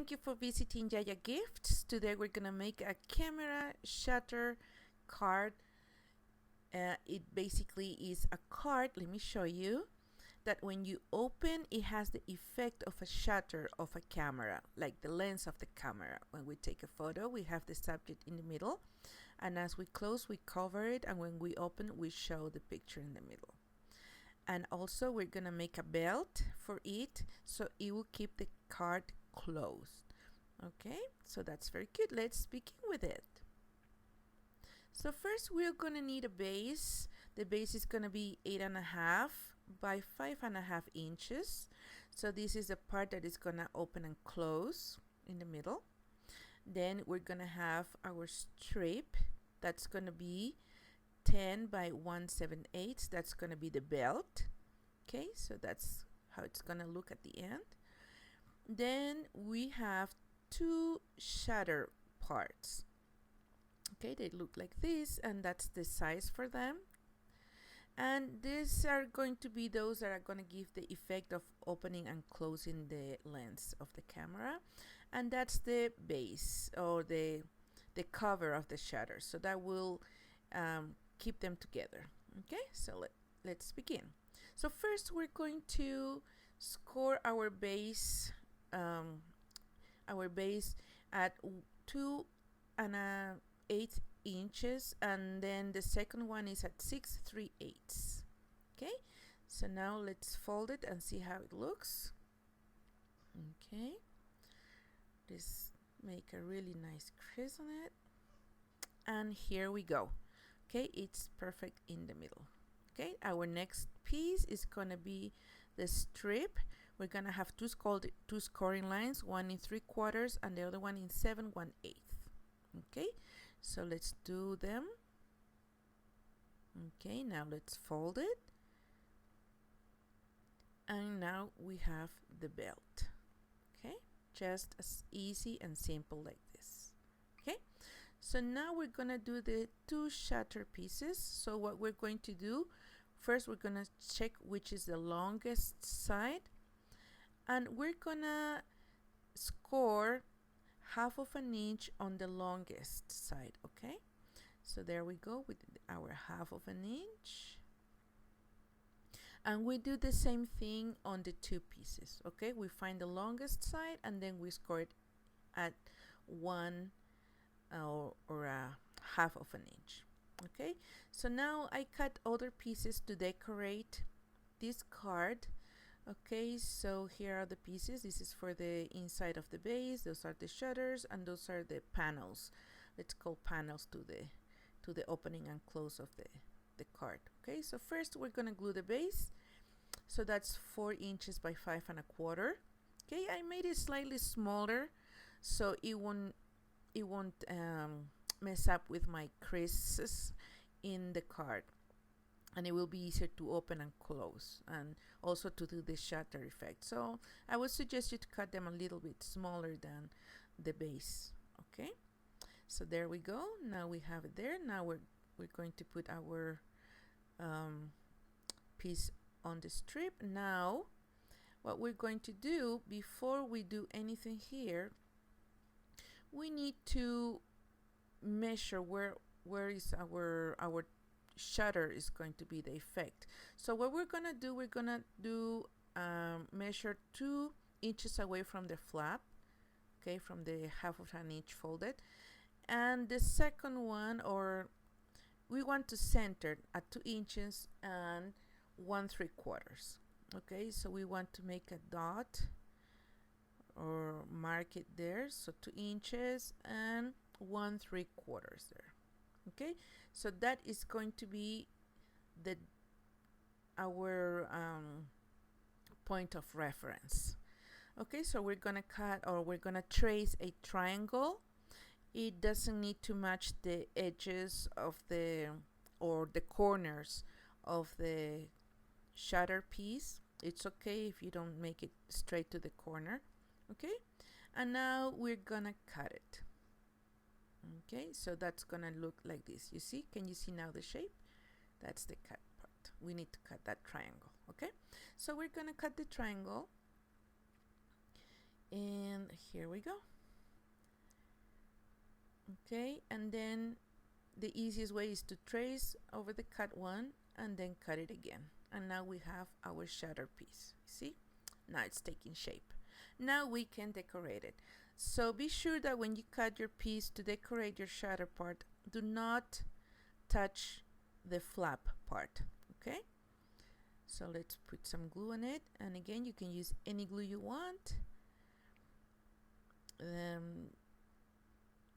thank you for visiting Yaya Gifts. Today we're gonna make a camera shutter card. It basically is a card, let me show you, that when you open it has the effect of a shutter of a camera, like the lens of the camera. When we take a photo we have the subject in the middle, and as we close we cover it, and when we open we show the picture in the middle. And also we're gonna make a belt for it so it will keep the card closed. Okay, so that's very cute. Let's begin with it. So first we're gonna need a base. The base is gonna be 8.5 by 5.5 inches. So this is the part that is gonna open and close in the middle. Then we're gonna have our strip that's gonna be 10 by 1/7/8. That's gonna be the belt. Okay, so that's how it's gonna look at the end. Then we have two shutter parts. Okay, they look like this, and that's the size for them. And these are going to be those that are going to give the effect of opening and closing the lens of the camera. And that's the base, or the cover of the shutter. So that will keep them together. Okay, so let's begin. So first we're going to score our base at 2.8 inches, and then the second one is at 6.3/8. Okay, so now let's fold it and see how it looks. Okay, just make a really nice crease on it, and here we go. Okay, it's perfect in the middle. Okay, our next piece is gonna be the strip. We're gonna have two scoring lines, one in 3/4 and the other one in 7/1/8. Okay, so let's do them. Okay, now let's fold it, and now we have the belt. Okay, just as easy and simple like this. Okay, so now we're gonna do the two shutter pieces. So what we're going to do, first we're gonna check which is the longest side, and we're gonna score 1/2 inch on the longest side. Okay, so there we go with our 1/2 inch, and we do the same thing on the two pieces. Okay, we find the longest side and then we score it at 1 or a 1/2 inch. Okay, so now I cut other pieces to decorate this card. Okay, so here are the pieces. This is for the inside of the base. Those are the shutters, and those are the panels. Let's call panels to the opening and close of the card. Okay, so first we're gonna glue the base. So that's 4 inches by 5.25. Okay, I made it slightly smaller so it won't mess up with my creases in the card, and it will be easier to open and close, and also to do the shutter effect. So I would suggest you to cut them a little bit smaller than the base. Okay, so there we go. Now we have it there. Now we're going to put our piece on the strip. Now what we're going to do, before we do anything here, we need to measure where is our shutter is going to be the effect. So what we're gonna do, measure 2 inches away from the flap. Okay, from the 1/2 inch folded, and the second one, or we want to center at 2 inches and 1/3. Okay, so we want to make a dot or mark it there. So 2 inches and 1/3 there. Okay, so that is going to be our point of reference. Okay, so we're gonna cut, or we're gonna trace a triangle. It doesn't need to match the edges of or the corners of the shutter piece. It's okay if you don't make it straight to the corner. Okay, and now we're gonna cut it. Okay, so that's gonna look like this. You see, can you see now the shape? That's the cut part. We need to cut that triangle. Okay, so we're gonna cut the triangle, And here we go. Okay, and then the easiest way is to trace over the cut one and then cut it again. And now we have our shutter piece. See? Now it's taking shape. Now we can decorate it. So be sure that when you cut your piece to decorate your shutter part, do not touch the flap part. Okay? So let's put some glue on it. And again, you can use any glue you want.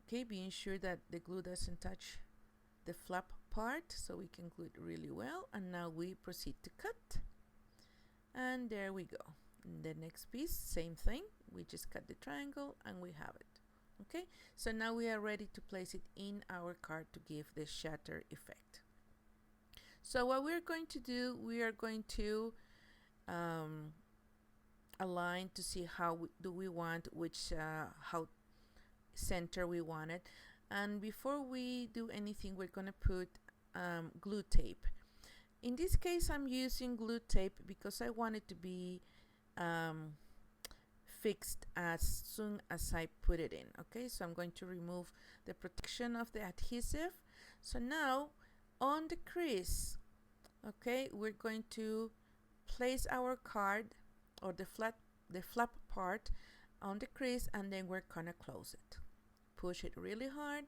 Okay, being sure that the glue doesn't touch the flap part, so we can glue it really well. And now we proceed to cut, and there we go. And the next piece, same thing, we just cut the triangle and we have it. Okay, so now we are ready to place it in our card to give the shutter effect. So what we're going to do, we are going to align to see how do we want which how center we want it. And before we do anything, we're going to put glue tape. In this case, I'm using glue tape because I want it to be fixed as soon as I put it in. Okay, so I'm going to remove the protection of the adhesive. So now on the crease, okay, we're going to place our card or the flap part on the crease, and then we're gonna close it. Push it really hard,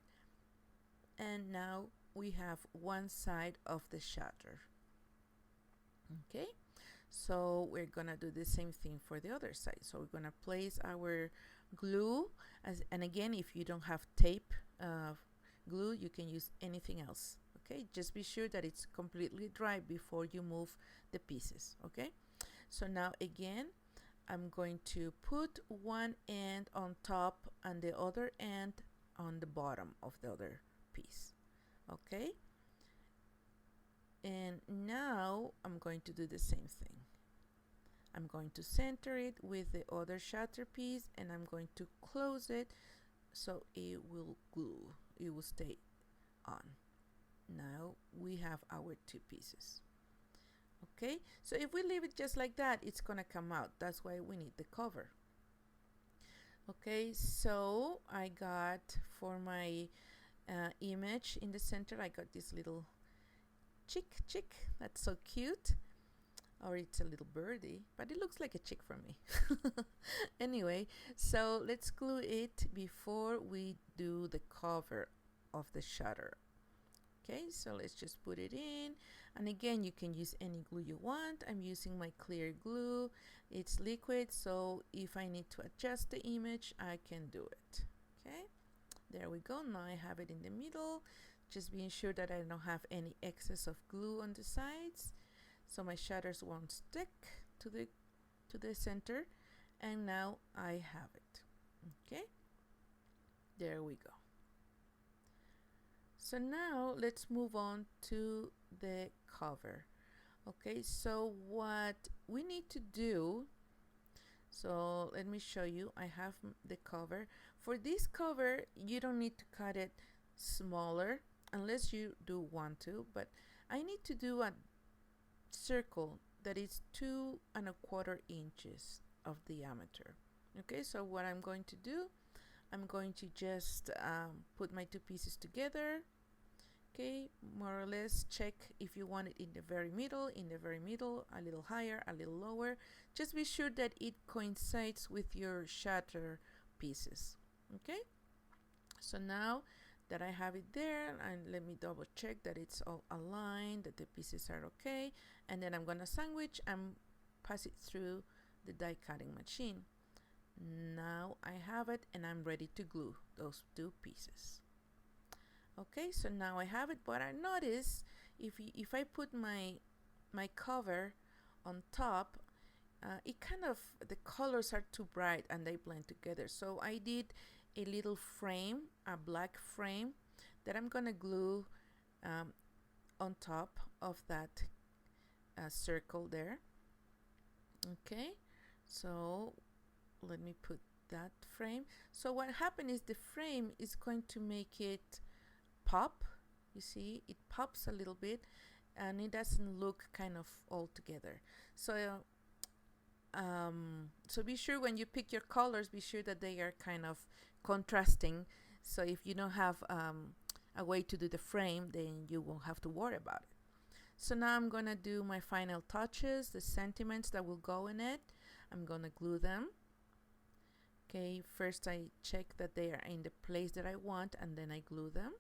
and now we have one side of the shutter. Okay, so we're gonna do the same thing for the other side. So we're gonna place our glue, and again, if you don't have tape glue, you can use anything else. Okay, just be sure that it's completely dry before you move the pieces. Okay, so now again, I'm going to put one end on top and the other end on the bottom of the other piece. Okay, and now I'm going to do the same thing. I'm going to center it with the other shutter piece, and I'm going to close it so it will glue, it will stay on. Now we have our two pieces. Okay, so if we leave it just like that, it's gonna come out. That's why we need the cover. Okay, so I got for my image in the center, I got this little chick. That's so cute. Or it's a little birdie, but it looks like a chick for me. Anyway, so let's glue it before we do the cover of the shutter. Okay, so let's just put it in, and again, you can use any glue you want. I'm using my clear glue. It's liquid, so if I need to adjust the image, I can do it. Okay, there we go. Now I have it in the middle, just being sure that I don't have any excess of glue on the sides, so my shutters won't stick to the center. And now I have it. Okay, there we go. So now let's move on to the cover. Okay, so what we need to do, so let me show you. I have the cover. For this cover, you don't need to cut it smaller unless you do want to, but I need to do a circle that is 2¼ inches of diameter. Okay, so what I'm going to do, I'm going to just put my two pieces together. Okay, more or less check if you want it in the very middle, a little higher, a little lower. Just be sure that it coincides with your shutter pieces. Okay, so now that I have it there, and let me double check that it's all aligned, that the pieces are okay, and then I'm gonna sandwich and pass it through the die cutting machine. Now I have it, and I'm ready to glue those two pieces. Okay, so now I have it, but I notice if I put my cover on top, it kind of, the colors are too bright and they blend together. So I did a little frame, a black frame, that I'm gonna glue on top of that circle there. Okay, so let me put that frame. So what happened is the frame is going to make it pop. You see, it pops a little bit and it doesn't look kind of all together. So so be sure when you pick your colors, be sure that they are kind of contrasting. So if you don't have a way to do the frame, then you won't have to worry about it. So now I'm gonna do my final touches, the sentiments that will go in it. I'm gonna glue them. Okay, first I check that they are in the place that I want, and then I glue them.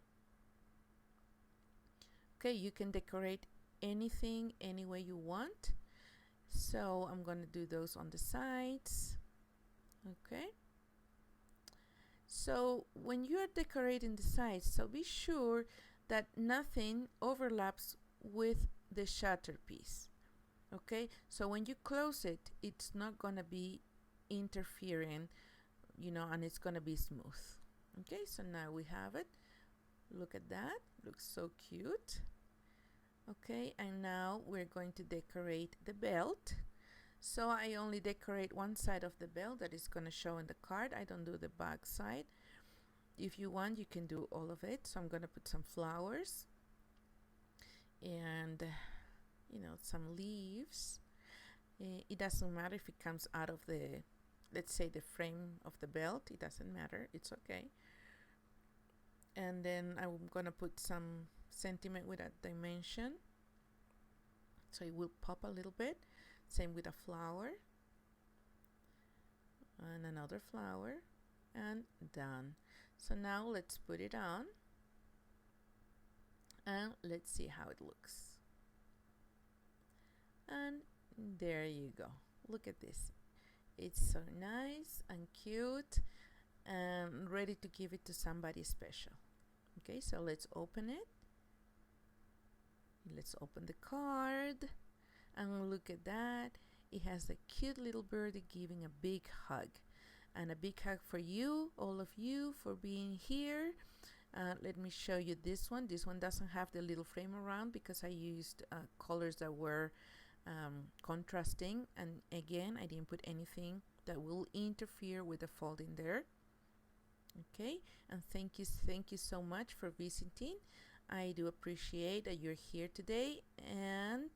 Okay, you can decorate anything any way you want. So I'm going to do those on the sides. Okay. So when you are decorating the sides, so be sure that nothing overlaps with the shutter piece. Okay, so when you close it, it's not going to be interfering, you know, and it's going to be smooth. Okay, so now we have it. Look at that, looks so cute. Okay, and now we're going to decorate the belt. So I only decorate one side of the belt that is going to show in the card. I don't do the back side. If you want, you can do all of it. So I'm going to put some flowers and, you know, some leaves. It doesn't matter if it comes out of the, let's say, the frame of the belt. It doesn't matter, it's okay. And then I'm going to put some sentiment with a dimension, so it will pop a little bit. Same with a flower and another flower, and done. So now let's put it on and let's see how it looks. And there you go, look at this. It's so nice and cute and ready to give it to somebody special. Okay, so let's open it. Let's open the card and look at that. It has a cute little birdie giving a big hug, and a big hug for you, all of you, for being here. Let me show you this one. This one doesn't have the little frame around because I used colors that were contrasting, and again I didn't put anything that will interfere with the folding there. Okay, and thank you so much for visiting. I do appreciate that you're here today, and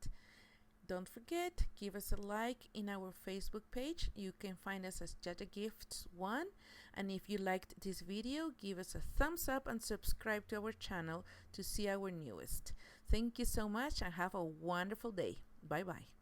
don't forget, give us a like in our Facebook page. You can find us as Yaya Gifts 1, and if you liked this video, give us a thumbs up and subscribe to our channel to see our newest. Thank you so much and have a wonderful day. Bye bye.